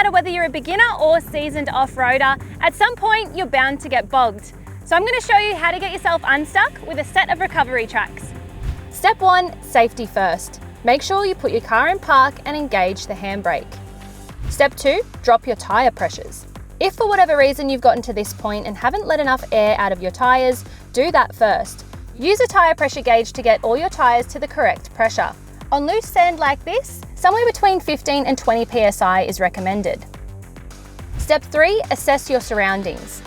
matter whether you're a beginner or seasoned off-roader, at some point you're bound to get bogged. So I'm going to show you how to get yourself unstuck with a set of recovery tracks. Step 1, safety first. Make sure you put your car in park and engage the handbrake. Step 2, drop your tyre pressures. If for whatever reason you've gotten to this point and haven't let enough air out of your tyres, do that first. Use a tyre pressure gauge to get all your tyres to the correct pressure. On loose sand like this, somewhere between 15 and 20 psi is recommended. Step 3, assess your surroundings.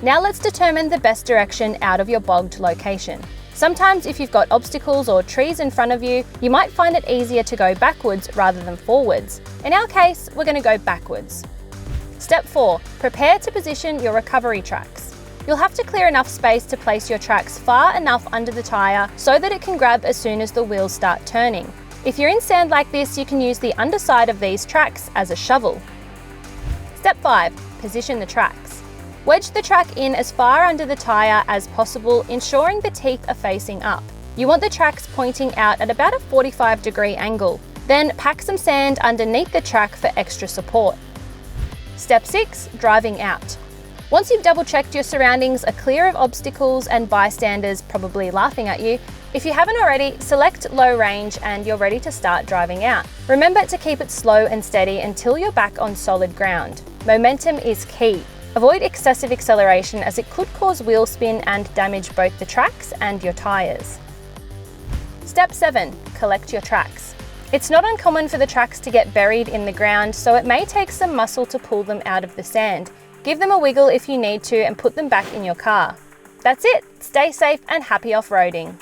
Now let's determine the best direction out of your bogged location. Sometimes if you've got obstacles or trees in front of you, you might find it easier to go backwards rather than forwards. In our case, we're going to go backwards. Step 4, prepare to position your recovery tracks. You'll have to clear enough space to place your tracks far enough under the tyre so that it can grab as soon as the wheels start turning. If you're in sand like this, you can use the underside of these tracks as a shovel. Step 5, position the tracks. Wedge the track in as far under the tyre as possible, ensuring the teeth are facing up. You want the tracks pointing out at about a 45-degree angle. Then pack some sand underneath the track for extra support. Step 6, driving out. Once you've double-checked your surroundings are clear of obstacles and bystanders probably laughing at you, if you haven't already, select low range and you're ready to start driving out. Remember to keep it slow and steady until you're back on solid ground. Momentum is key. Avoid excessive acceleration as it could cause wheel spin and damage both the tracks and your tyres. Step 7, collect your tracks. It's not uncommon for the tracks to get buried in the ground, so it may take some muscle to pull them out of the sand. Give them a wiggle if you need to and put them back in your car. That's it. Stay safe and happy off-roading.